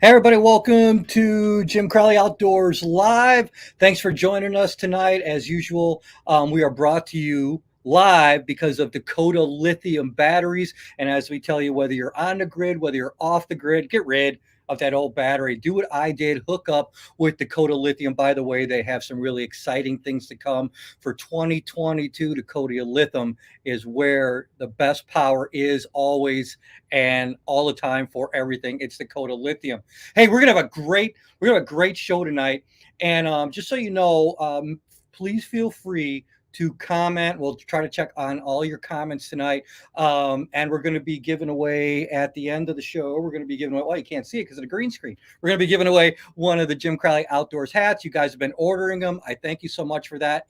Hey, everybody, welcome to Jim Crowley Outdoors Live. Thanks for joining us tonight. As usual, we are brought to you live because of Dakota lithium batteries. And as we tell you, whether you're on the grid, whether you're off the grid, get rid of that old battery. Do what I did, hook up with Dakota Lithium. By the way, they have some really exciting things to come for 2022. Dakota Lithium is where the best power is always and all the time for everything. It's Dakota Lithium. Hey, we're gonna have a great show tonight, and just so you know, please feel free to comment. We'll try to check on all your comments tonight, and we're going to be giving away at the end of the show. We're going to be giving away. Well, you can't see it because of the green screen. We're going to be giving away one of the Jim Crowley Outdoors hats. You guys have been ordering them. I thank you so much for that.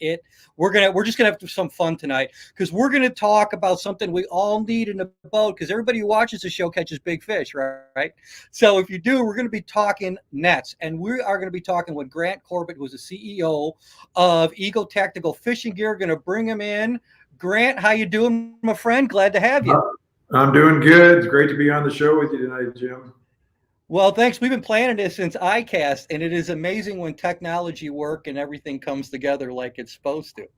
We're just gonna have some fun tonight because we're gonna talk about something we all need in the boat because everybody who watches the show catches big fish, right? So if you do, we're gonna be talking nets, and we are gonna be talking with Grant Corbett, who's the CEO of Ego Tactical Fishing Gear. Gonna bring him in. Grant, how you doing, my friend? Glad to have you. I'm doing good. It's great to be on the show with you tonight, Jim. Well, thanks. We've been planning this since ICAST, and it is amazing when technology work and everything comes together like it's supposed to.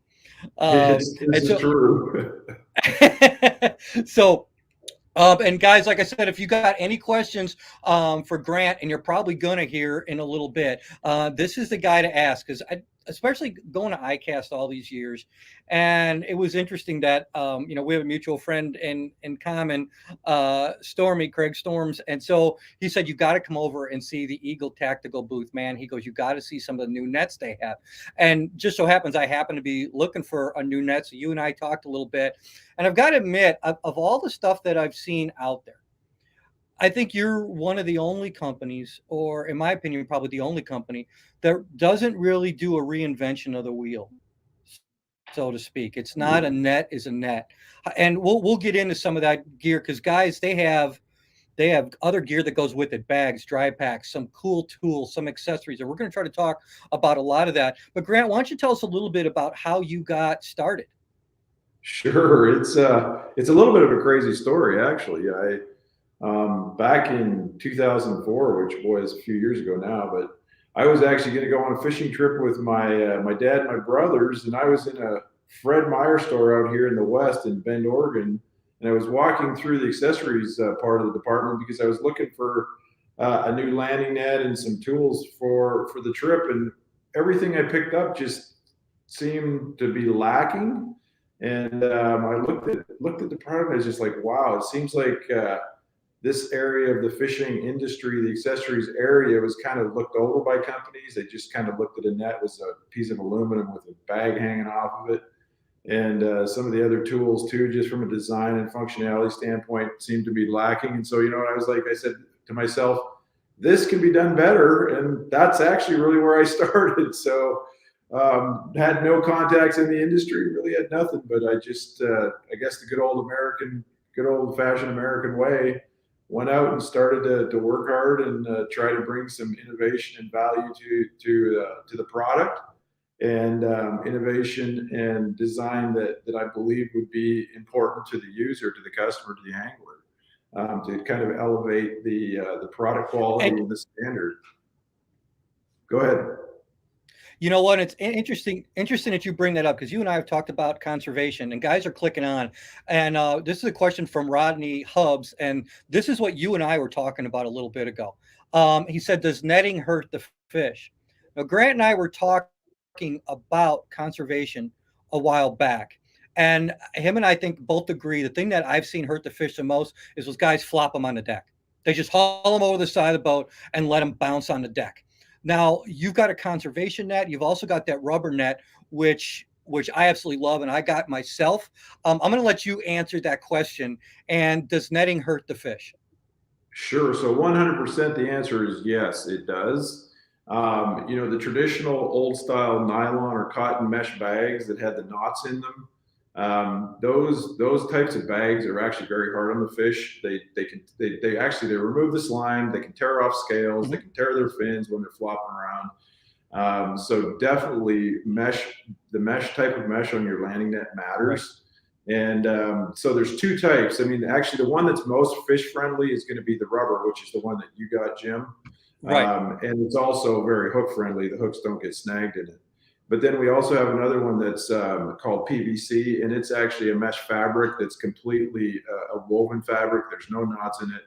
This And is so, true. so and guys, like I said, if you got any questions for Grant, and you're probably going to hear in a little bit, this is the guy to ask because especially going to ICAST all these years. And it was interesting that, we have a mutual friend in common, Stormy, Craig Storms. And so he said, you got to come over and see the Eagle Tactical booth, man. He goes, you got to see some of the new nets they have. And just so happens, I happen to be looking for a new net. So you and I talked a little bit. And I've got to admit, of all the stuff that I've seen out there, I think you're one of the only companies, or in my opinion, probably the only company that doesn't really do a reinvention of the wheel, so to speak. It's not a net is a net, and we'll get into some of that gear because guys, they have other gear that goes with it: bags, dry packs, some cool tools, some accessories, and we're going to try to talk about a lot of that. But Grant, why don't you tell us a little bit about how you got started? Sure, it's a little bit of a crazy story, actually. I back in 2004, which was a few years ago now, but I was actually going to go on a fishing trip with my dad and my brothers, and I was in a Fred Meyer store out here in the West in Bend, Oregon, and I was walking through the accessories part of the department because I was looking for a new landing net and some tools for the trip, and everything I picked up just seemed to be lacking. And I looked at the product. I was just like, wow, it seems like this area of the fishing industry, the accessories area, was kind of looked over by companies. They just kind of looked at a net as a piece of aluminum with a bag hanging off of it. And some of the other tools too, just from a design and functionality standpoint, seemed to be lacking. And so, I said to myself, this can be done better. And that's actually really where I started. So had no contacts in the industry, really had nothing, but I just, I guess the good old fashioned American way, went out and started to work hard and try to bring some innovation and value to the product, and innovation and design that I believe would be important to the user, to the customer, to the angler, to kind of elevate the product quality And and the standard. Go ahead. you know what? It's interesting that you bring that up because you and I have talked about conservation, and guys are clicking on. And this is a question from Rodney Hubbs, and this is what you and I were talking about a little bit ago. He said, "Does netting hurt the fish?" Now, Grant and I were talking about conservation a while back, and him and I think both agree the thing that I've seen hurt the fish the most is those guys flop them on the deck. They just haul them over the side of the boat and let them bounce on the deck. Now you've got a conservation net. You've also got that rubber net, which I absolutely love, and I got myself. I'm going to let you answer that question. And does netting hurt the fish? Sure. So 100% the answer is yes, it does. The traditional old style nylon or cotton mesh bags that had the knots in them, those types of bags are actually very hard on the fish. They remove the slime. They can tear off scales. They Mhm. can tear their fins when they're flopping around. So definitely the mesh type of mesh on your landing net Right. matters. And so there's two types. I mean, actually, the one that's most fish friendly is going to be the rubber, which is the one that you got, Jim. Right. And it's also very hook friendly. The hooks don't get snagged in it. But then we also have another one that's called PVC, and it's actually a mesh fabric that's completely a woven fabric. There's no knots in it,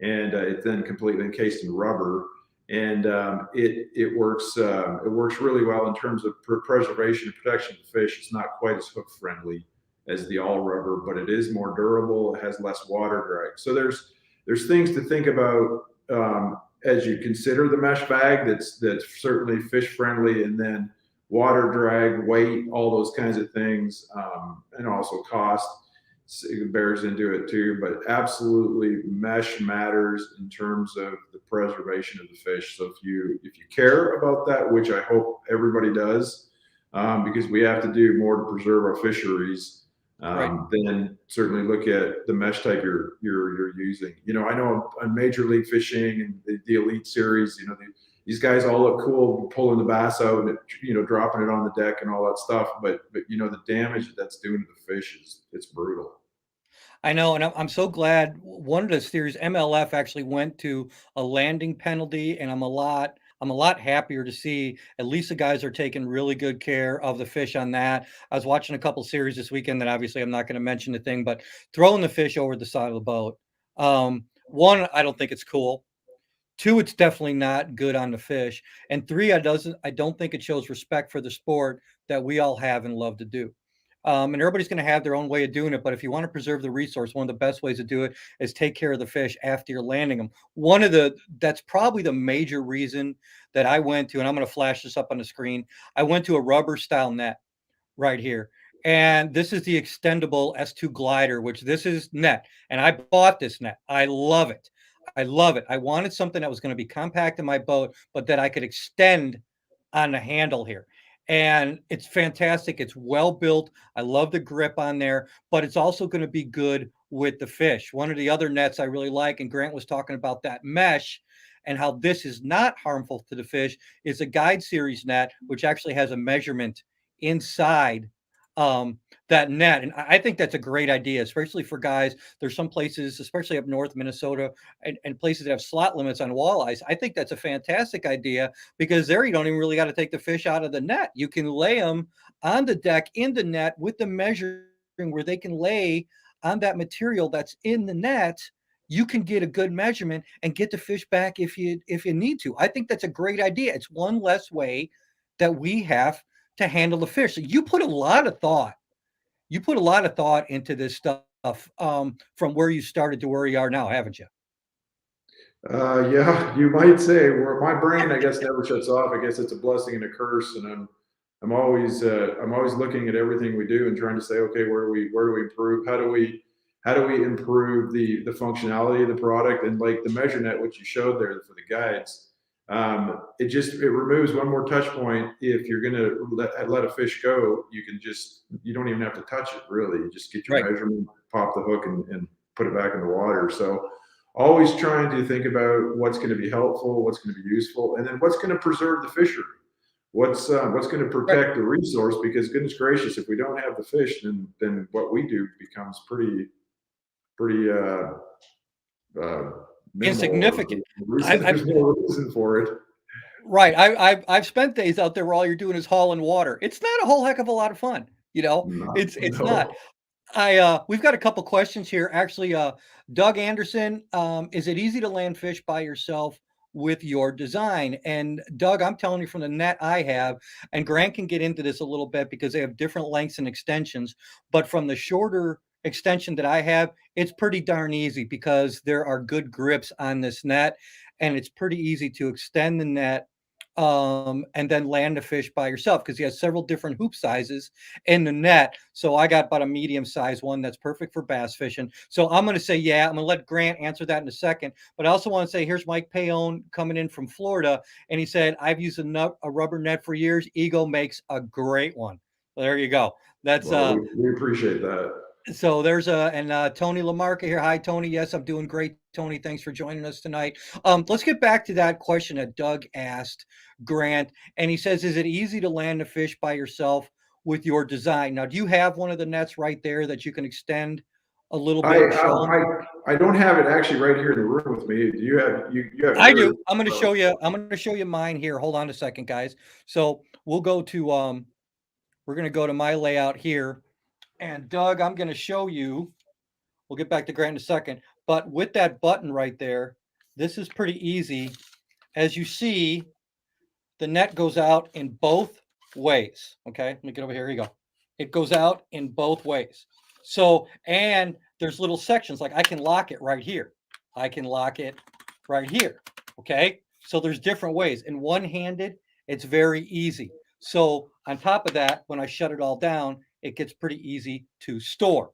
and it's then completely encased in rubber. And it works really well in terms of preservation and protection of the fish. It's not quite as hook friendly as the all rubber, but it is more durable. It has less water drag. So there's things to think about as you consider the mesh bag. That's certainly fish friendly, and then water drag, weight, all those kinds of things, and also cost bears into it too. But absolutely, mesh matters in terms of the preservation of the fish. So if you care about that, which I hope everybody does, because we have to do more to preserve our fisheries, Right. then certainly look at the mesh type you're using. I know on Major League Fishing and the Elite Series, these guys all look cool pulling the bass out and dropping it on the deck and all that stuff. But the damage that's doing to the fish it's brutal. I know, and I'm so glad one of the series MLF actually went to a landing penalty, and I'm a lot happier to see at least the guys are taking really good care of the fish on that. I was watching a couple series this weekend that obviously I'm not going to mention the thing, but throwing the fish over the side of the boat. One, I don't think it's cool. Two, it's definitely not good on the fish. And three, I don't think it shows respect for the sport that we all have and love to do. And everybody's going to have their own way of doing it. But if you want to preserve the resource, one of the best ways to do it is take care of the fish after you're landing them. That's probably the major reason that I went to, and I'm going to flash this up on the screen. I went to a rubber style net right here. And this is the extendable S2 glider, which this is net. And I bought this net. I love it. I love it. I wanted something that was going to be compact in my boat, but that I could extend on the handle here. And it's fantastic. It's well built. I love the grip on there, but it's also going to be good with the fish. One of the other nets I really like, and Grant was talking about that mesh and how this is not harmful to the fish, is a guide series net, which actually has a measurement inside that net. And I think that's a great idea, especially for guys. There's some places, especially up north, Minnesota, and places that have slot limits on walleyes. I think that's a fantastic idea because there you don't even really got to take the fish out of the net. You can lay them on the deck in the net with the measuring where they can lay on that material that's in the net. You can get a good measurement and get the fish back if you need to. I think that's a great idea. It's one less way that we have to handle the fish. So you put a lot of thought into this stuff from where you started to where you are now, haven't you? Yeah, you might say. Where my brain, I guess, never shuts off. I guess it's a blessing and a curse, and I'm always looking at everything we do and trying to say, okay, where do we improve? How do we improve the functionality of the product? And like the MeasureNet, which you showed there for the guides, it removes one more touch point. If you're gonna let a fish go, you don't even have to touch it really. You just get your Right. measurement, pop the hook, and put it back in the water. So always trying to think about what's going to be helpful, what's going to be useful, and then what's going to preserve the fishery. What's going to Right. protect the resource? Because goodness gracious, if we don't have the fish, then what we do becomes pretty uh, minimal. Or Insignificant. I've there's no reason for it. right. I've spent days out there where all you're doing is hauling water. It's not a whole heck of a lot of fun. Not, It's not. no. We've got a couple questions here. Actually, Doug Anderson, is it easy to land fish by yourself with your design? And Doug, I'm telling you from the net I have, and Grant can get into this a little bit because they have different lengths and extensions. But from the shorter extension that I have, it's pretty darn easy because there are good grips on this net, and it's pretty easy to extend the net and then land the fish by yourself because he has several different hoop sizes in the net. So I got about a medium sized one that's perfect for bass fishing. So I'm going to say, yeah, I'm going to let Grant answer that in a second. But I also want to say, here's Mike Paone coming in from Florida. And he said, I've used a rubber net for years. Ego makes a great one. So there you go. That's Well, we appreciate that. so there's Tony Lamarca here. Hi, Tony. Yes, I'm doing great, Tony. Thanks for joining us tonight. Let's get back to that question that Doug asked Grant, and he says, "Is it easy to land a fish by yourself with your design?" Now, do you have one of the nets right there that you can extend a little I, bit, um, show them? I don't have it actually right here in the room with me. Do you have you have I yours? do. I'm going to show you. I'm going to show you mine here. Hold on a second, guys. So we'll go to we're going to go to my layout here, and Doug, I'm going to show you. We'll get back to Grant in a second, but with that button right there, this is pretty easy. As you see, the net goes out in both ways. Okay, let me get over here. Here you go. It goes out in both ways. So, and there's little sections like I can lock it right here. I can lock it right here. Okay, so there's different ways. In one handed, it's very easy. So, on top of that, when I shut it all down, it gets pretty easy to store.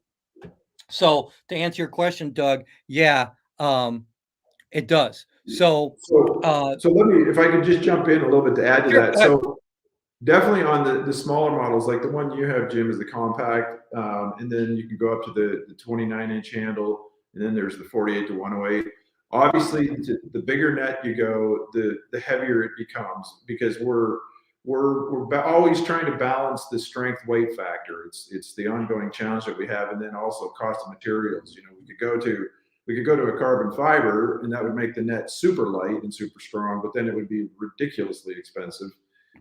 So, to answer your question, Doug, yeah, it does. So, So let me, if I could just jump in a little bit to add to sure, that. go ahead. So definitely on the smaller models, like the one you have, Jim, is the compact, and then you can go up to the 29-inch handle, and then there's the 48 to 108. Obviously, the bigger net you go, the heavier it becomes because we're always trying to balance the strength weight factor. It's the ongoing challenge that we have, and then also cost of materials. You know, we could go to a carbon fiber, and that would make the net super light and super strong, but then it would be ridiculously expensive.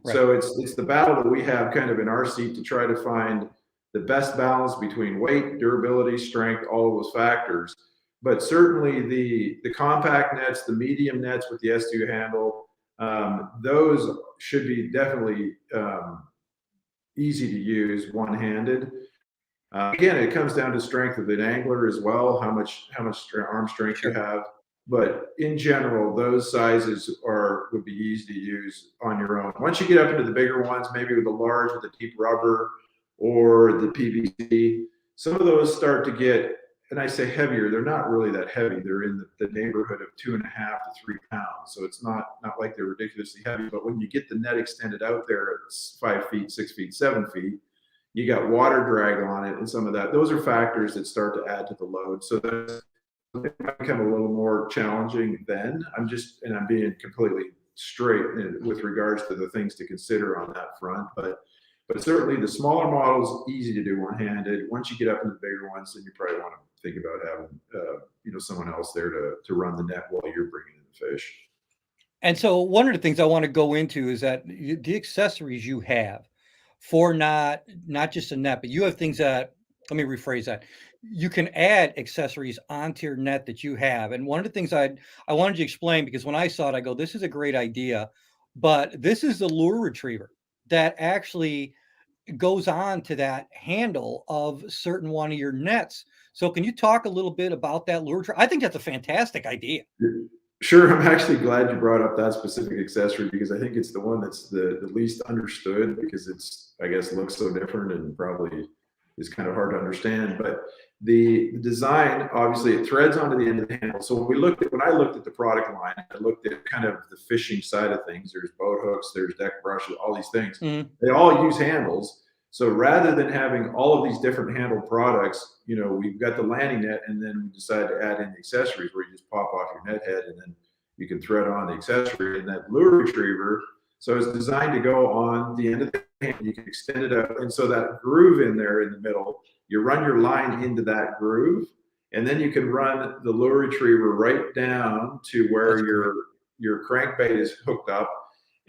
Right. So it's the battle that we have kind of in our seat to try to find the best balance between weight, durability, strength, all of those factors. But certainly the compact nets, the medium nets with the S2 handle, those should be definitely easy to use one-handed. Again, it comes down to strength of the angler as well, how much arm strength you Sure. have. But in general, those sizes would be easy to use on your own. Once you get up into the bigger ones, maybe with the large, with the deep rubber or the PVC, some of those start to get, and I say heavier, they're not really that heavy. They're in the neighborhood of 2.5 to 3 pounds. So it's not like they're ridiculously heavy. But when you get the net extended out there at 5 feet, 6 feet, 7 feet, you got water drag on it and some of that. Those are factors that start to add to the load. So that's it might become a little more challenging then. I'm being completely straight with regards to the things to consider on that front. But certainly the smaller models, easy to do one-handed. Once you get up into the bigger ones, then you probably want to think about having someone else there to run the net while you're bringing in the fish. And so one of the things I want to go into is that the accessories you have for not just a net, but you have things that, let me rephrase that. You can add accessories onto your net that you have. And one of the things I wanted to explain, because when I saw it, I go, this is a great idea, but this is the lure retriever that actually goes on to that handle of certain one of your nets. So can you talk a little bit about that lure retriever? I think that's a fantastic idea. Sure, I'm actually glad you brought up that specific accessory because I think it's the one that's the least understood because I guess, looks so different and probably is kind of hard to understand. But the design, obviously, it threads onto the end of the handle. So when I looked at the product line, I looked at kind of the fishing side of things. There's boat hooks, there's deck brushes, all these things. Mhm. They all use handles. So rather than having all of these different handle products, we've got the landing net, and then we decide to add in the accessories where you just pop off your net head, and then you can thread on the accessory. And that lure retriever, so it's designed to go on the end of the hand. You can extend it out, and so that groove in there in the middle, you run your line into that groove, and then you can run the lure retriever right down to where That's great. your crankbait is hooked up.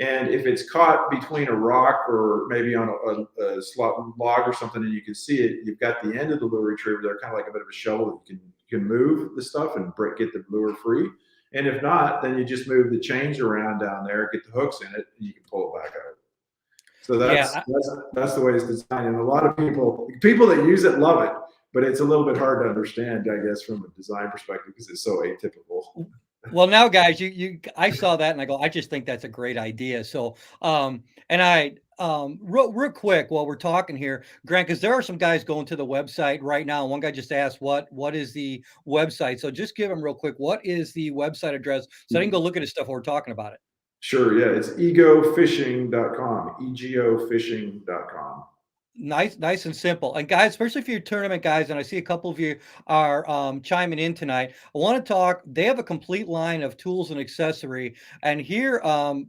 And if it's caught between a rock or maybe on a log or something, and you can see it, you've got the end of the lure retriever there, kind of like a bit of a shovel that you can move the stuff and get the lure free. And if not, then you just move the chains around down there, get the hooks in it, and you can pull it back out. So Yeah, that's the way it's designed. And a lot of people that use it love it, but it's a little bit hard to understand, I guess, from a design perspective because it's so atypical. well, now, guys, I saw that and I go, I just think that's a great idea. So, and real quick while we're talking here, Grant, because there are some guys going to the website right now. One guy just asked, what is the website? So just give him real quick. What is the website address so I can go look at his stuff while we're talking about it? Sure, yeah, it's egofishing.com, egofishing.com. Nice and simple. And guys, especially if you're tournament guys, and I see a couple of you are chiming in tonight. I want to talk. They have a complete line of tools and accessory. And here,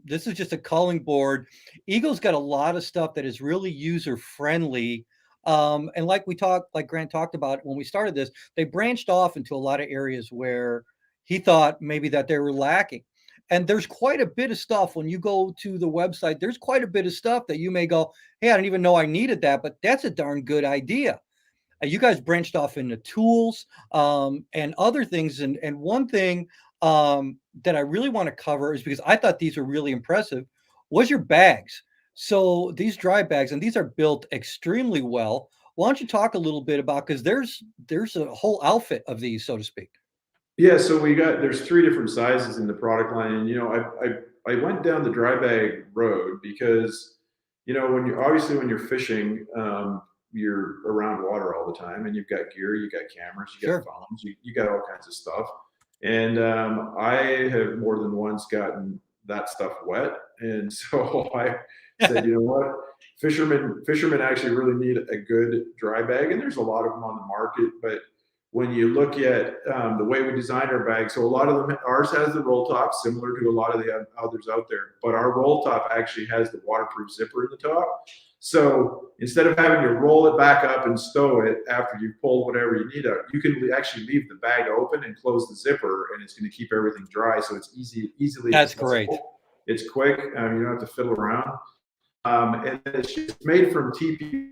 this is just a culling board. Eagle's got a lot of stuff that is really user friendly And like we talked, like Grant talked about when we started this, they branched off into a lot of areas where he thought maybe that they were lacking. And there's quite a bit of stuff when you go to the website. There's quite a bit of stuff that you may go, "Hey, I didn't even know I needed that," but that's a darn good idea. You guys branched off into tools and other things. And one thing that I really want to cover is because I thought these were really impressive was your bags. So these dry bags, and these are built extremely well. Why don't you talk a little bit about because there's a whole outfit of these, so to speak. Yeah, so there's three different sizes in the product line, and I went down the dry bag road because when you're fishing, you're around water all the time, and you've got gear, you got cameras, you got Sure. phones, you got all kinds of stuff, and I have more than once gotten that stuff wet, and so I said, you know what, fishermen actually really need a good dry bag, and there's a lot of them on the market, but when you look at the way we designed our bags, so a lot of them, ours has the roll top, similar to a lot of the others out there, but our roll top actually has the waterproof zipper in the top. So instead of having to roll it back up and stow it after you've pulled whatever you need out, you can actually leave the bag open and close the zipper, and it's going to keep everything dry. So it's easily That's great. accessible. It's quick. You don't have to fiddle around. And it's made from TP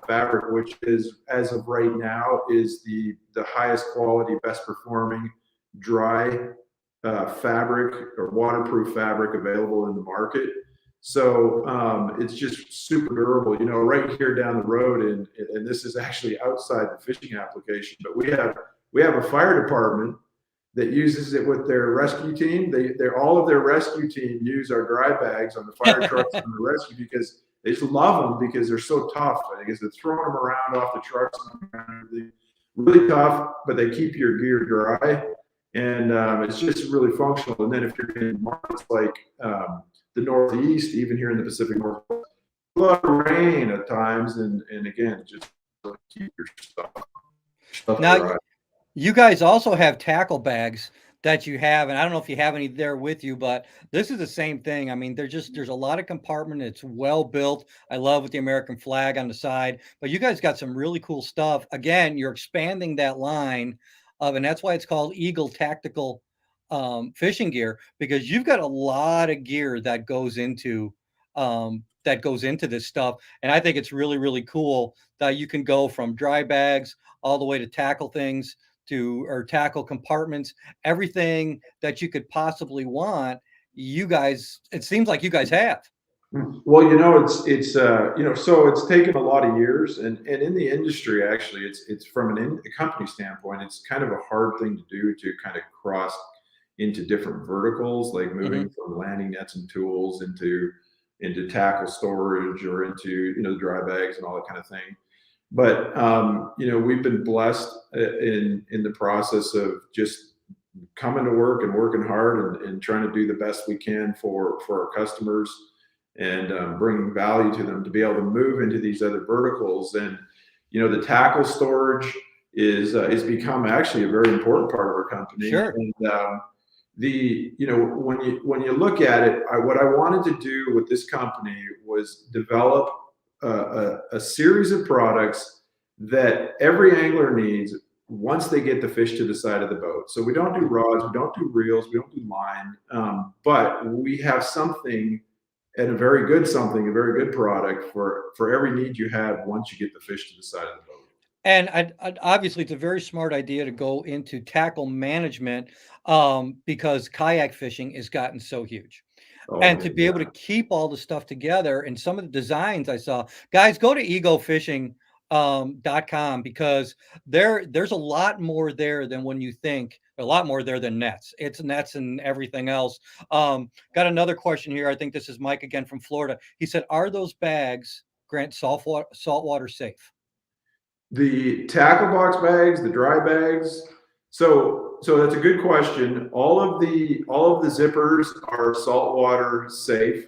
fabric, which is, as of right now, is the highest quality, best performing dry fabric or waterproof fabric available in the market. So it's just super durable. Right here down the road, and this is actually outside the fishing application, but we have a fire department that uses it with their rescue team. They're all of their rescue team use our dry bags on the fire trucks and the rescue because they just love them because they're so tough. I guess they're throwing them around off the trucks and everything. Really tough, but they keep your gear dry, and it's just really functional. And then if you're in markets like the Northeast, even here in the Pacific Northwest, a lot of rain at times, and again, just really keep your stuff Now, dry. you guys also have tackle bags that you have, and I don't know if you have any there with you, but this is the same thing. I mean, there's a lot of compartment. It's well built. I love with the American flag on the side, but you guys got some really cool stuff. Again, you're expanding that line of, and that's why it's called Eagle Tactical fishing gear because you've got a lot of gear that goes into this stuff, and I think it's really really cool that you can go from dry bags all the way to tackle things to or tackle compartments, everything that you could possibly want. You guys, it seems like you guys have. Well, so it's taken a lot of years, and in the industry, actually, it's from a company standpoint, it's kind of a hard thing to do to kind of cross into different verticals, like moving Mhm. from landing nets and tools into tackle storage or into the dry bags and all that kind of thing. But we've been blessed in the process of just coming to work and working hard and trying to do the best we can for our customers and bringing value to them to be able to move into these other verticals. And the tackle storage is become actually a very important part of our company. Sure. And when you look at it, what I wanted to do with this company was develop a series of products that every angler needs once they get the fish to the side of the boat. So we don't do rods, we don't do reels, we don't do line, but we have something and a very good something, a very good product for every need you have once you get the fish to the side of the boat. And obviously, it's a very smart idea to go into tackle management because kayak fishing has gotten so huge. Oh And to man, be able to yeah. keep all the stuff together and some of the designs I saw, guys, go to egofishing .com because there's a lot more there than when you think, a lot more there than nets. It's nets and everything else. Got another question here. I think this is Mike again from Florida. He said, "Are those bags, Grant, saltwater safe?" The tackle box bags, the dry bags. So that's a good question. All of the zippers are saltwater safe.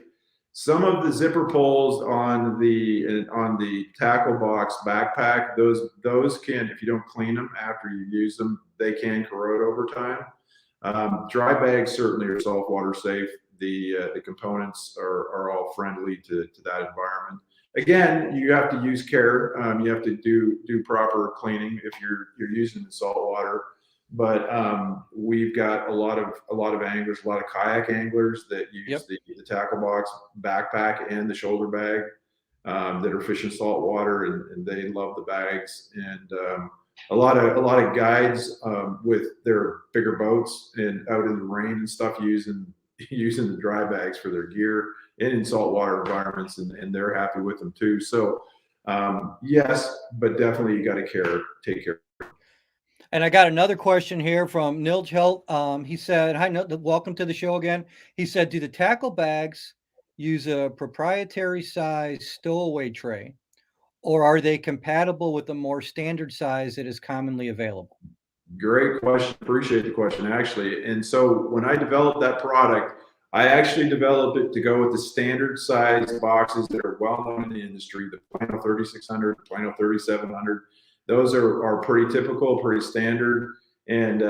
Some of the zipper pulls on the tackle box backpack, those can, if you don't clean them after you use them, they can corrode over time. Dry bags certainly are saltwater safe. The components are all friendly to that environment. again, you have to use care. You have to do proper cleaning if you're using the salt water. But we've got a lot of anglers, a lot of kayak anglers that use Yep. the tackle box backpack and the shoulder bag that are fishing salt water, and they love the bags. And a lot of guides with their bigger boats and out in the rain and stuff using the dry bags for their gear and in saltwater environments, and they're happy with them too. So yes, but definitely you got to take care. And I got another question here from Nilj Helt. He said, "Hi, welcome to the show again." He said, "Do the tackle bags use a proprietary size stowaway tray, or are they compatible with the more standard size that is commonly available?" Great question. Appreciate the question, actually. And so when I developed that product, I actually developed it to go with the standard size boxes that are well known in the industry, the Plano 3600, the Plano 3700. Those are pretty typical, pretty standard, and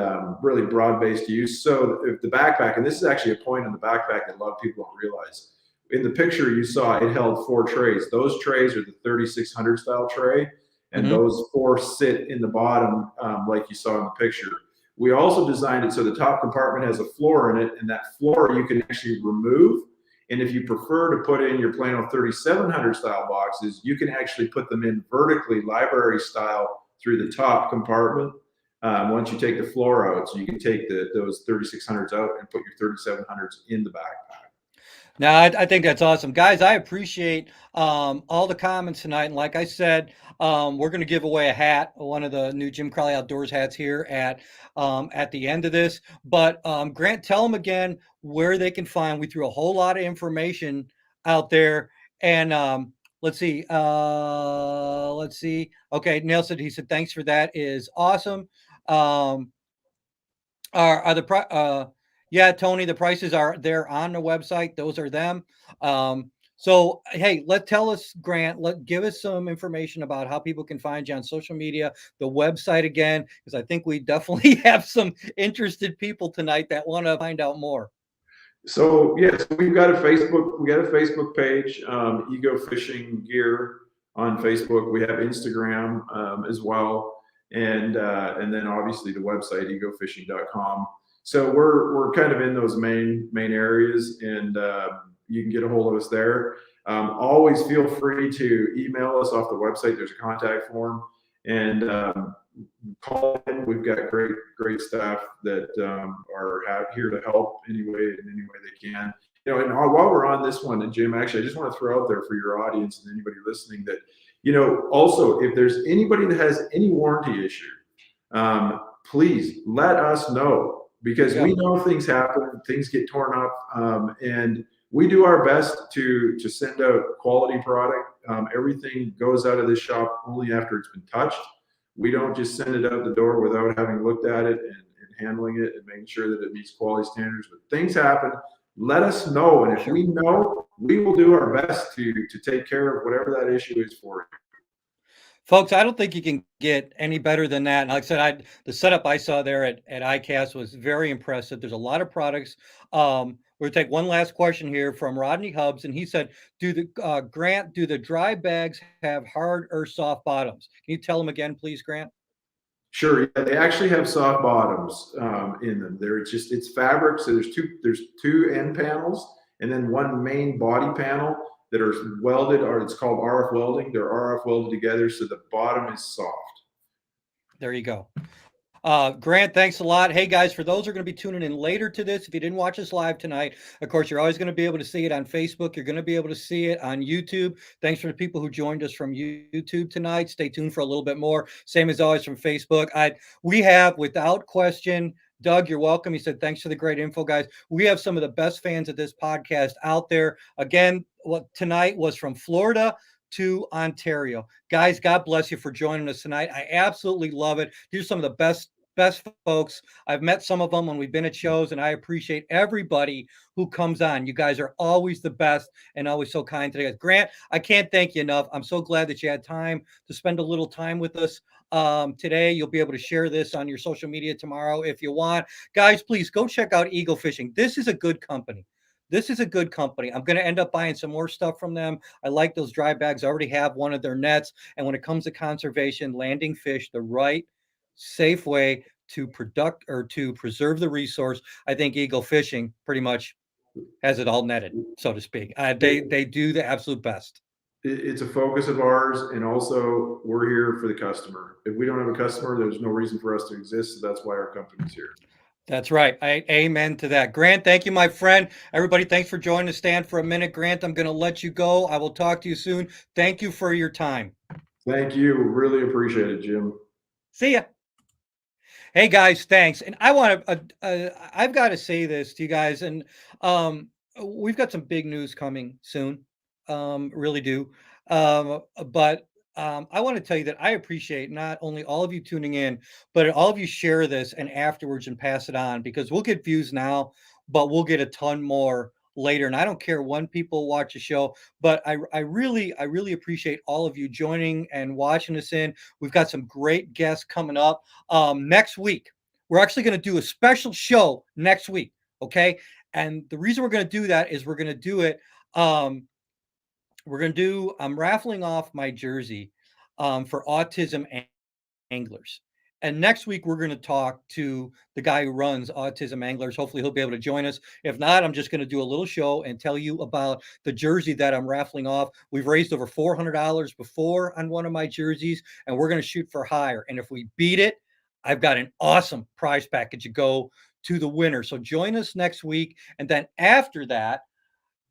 really broad based use. So if the backpack, and this is actually a point on the backpack that a lot of people don't realize. In the picture you saw, it held 4 trays. Those trays are the 3600 style tray, and Hmm. those 4 sit in the bottom, like you saw in the picture. We also designed it so the top compartment has a floor in it, and that floor you can actually remove. And if you prefer to put in your Plano 3700 style boxes, you can actually put them in vertically, library style, through the top compartment. Once you take the floor out, so you can take those 3600s out and put your 3700s in the backpack. Now, I think that's awesome, guys. I appreciate all the comments tonight, and like I said, we're going to give away a hat, one of the new Jim Crowley Outdoors hats here at the end of this. But Grant, tell them again where they can find. We threw a whole lot of information out there, and let's see, let's see. Okay, Nelson, he said thanks for that. Is awesome. Um, are the yeah, Tony, the prices are there on the website. Those are them. So hey, let tell us, Grant, let give us some information about how people can find you on social media, the website again, because I think we definitely have some interested people tonight that want to find out more. So yes, we've got a Facebook. We got a Facebook page, Ego Fishing Gear on Facebook. We have Instagram as well, and then obviously the website egofishing.com. So we're kind of in those main areas, and you can get a hold of us there. Always feel free to email us off the website. There's a contact form, and call in. We've got great staff that are here to help in any way they can. And while we're on this one, and Jim, actually, I just want to throw out there for your audience and anybody listening that, also if there's anybody that has any warranty issue, please let us know, because Yeah, we know things happen, things get torn up, and we do our best to send out quality product. Everything goes out of this shop only after it's been touched. We don't just send it out the door without having looked at it and handling it and making sure that it meets quality standards. But things happen. Let us know, and if sure. we know, we will do our best to take care of whatever that issue is for you. Folks, I don't think you can get any better than that. And like I said, the setup I saw there at ICAST was very impressive. There's a lot of products. We'll take one last question here from Rodney Hubbs, and he said, "Do the Grant? Do the dry bags have hard or soft bottoms?" Can you tell them again, please, Grant? Sure, yeah, they actually have soft bottoms in them. It's fabric, so there's two end panels and then one main body panel that are welded, or it's called RF welding. They're RF welded together, so the bottom is soft. There you go. Grant, thanks a lot. Hey guys, for those who are going to be tuning in later to this, if you didn't watch us live tonight, of course, you're always going to be able to see it on Facebook. You're going to be able to see it on YouTube. Thanks for the people who joined us from YouTube tonight. Stay tuned for a little bit more. Same as always from Facebook. We have, without question, Doug, you're welcome. He said, thanks for the great info, guys. We have some of the best fans of this podcast out there. Again, what tonight was from Florida to Ontario. Guys, God bless you for joining us tonight. I absolutely love it. These are some of the best folks. I've met some of them when we've been at shows, and I appreciate everybody who comes on. You guys are always the best and always so kind today. Grant, I can't thank you enough. I'm so glad that you had time to spend a little time with us today. You'll be able to share this on your social media tomorrow if you want. Guys, please go check out Eagle Fishing. This is a good company. This is a good company. I'm going to end up buying some more stuff from them. I like those dry bags. I already have one of their nets. And when it comes to conservation, landing fish the right, safe way to product or to preserve the resource, I think Eagle Fishing pretty much has it all netted, so to speak. They do the absolute best. It's a focus of ours, and also we're here for the customer. If we don't have a customer, there's no reason for us to exist. So that's why our company's here. That's right. Amen to that. Grant, thank you, my friend. Everybody, thanks for joining the stand for a minute. Grant, I'm going to let you go. I will talk to you soon. Thank you for your time. Thank you. Really appreciate it, Jim. See ya. Hey guys, thanks. And I want to, I've got to say this to you guys, and um, we've got some big news coming soon. Really do. But I want to tell you that I appreciate not only all of you tuning in, but all of you share this and afterwards and pass it on because we'll get views now, but we'll get a ton more later. And I don't care when people watch the show, but I really appreciate all of you joining and watching us in. We've got some great guests coming up next week. We're actually going to do a special show next week. Okay. And the reason we're going to do that is we're going to do it. Um, I'm raffling off my jersey for autism anglers. And next week, we're going to talk to the guy who runs Autism Anglers. Hopefully, he'll be able to join us. If not, I'm just going to do a little show and tell you about the jersey that I'm raffling off. We've raised over $400 before on one of my jerseys, and we're going to shoot for higher. And if we beat it, I've got an awesome prize package to go to the winner. So join us next week. And then after that,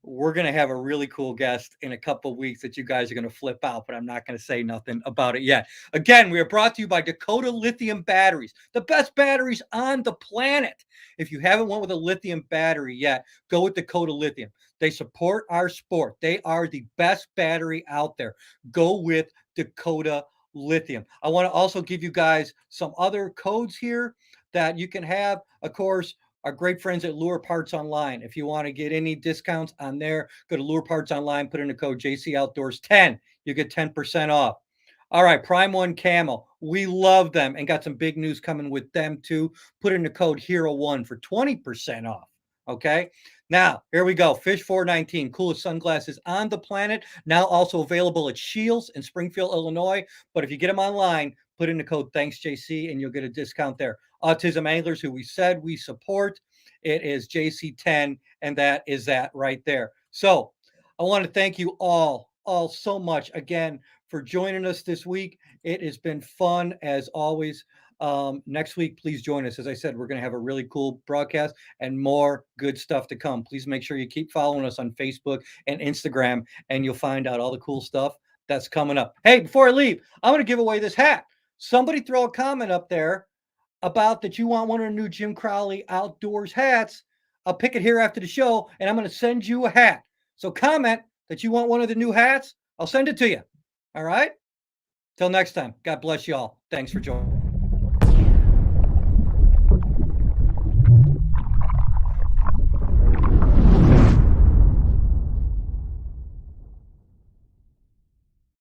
we're going to have a really cool guest in a couple of weeks that you guys are going to flip out, but I'm not going to say nothing about it yet. Again, we are brought to you by Dakota Lithium Batteries, the best batteries on the planet. If you haven't went with a lithium battery yet, go with Dakota Lithium. They support our sport. They are the best battery out there. Go with Dakota Lithium. I want to also give you guys some other codes here that you can have. Of course, our great friends at Lure Parts Online. If you want to get any discounts on there, go to Lure Parts Online, put in the code JC Outdoors 10. You get 10% off. All right, Prime One Camel. We love them and got some big news coming with them too. Put in the code Hero1 for 20% off. Okay. Now, here we go. Fish 419, coolest sunglasses on the planet. Now also available at Shields in Springfield, Illinois. But if you get them online, put in the code Thanks JC and you'll get a discount there. Autism Anglers, who we said we support, it is JC10, and that is that right there. So I want to thank you all so much again for joining us this week. It has been fun as always. Next week, please join us. As I said, we're going to have a really cool broadcast and more good stuff to come. Please make sure you keep following us on Facebook and Instagram, and you'll find out all the cool stuff that's coming up. Hey, before I leave, I'm going to give away this hat. Somebody throw a comment up there about that you want one of the new Jim Crowley Outdoors hats. I'll pick it here after the show, and I'm going to send you a hat. So comment that you want one of the new hats. I'll send it to you. All right? Till next time. God bless you all. Thanks for joining.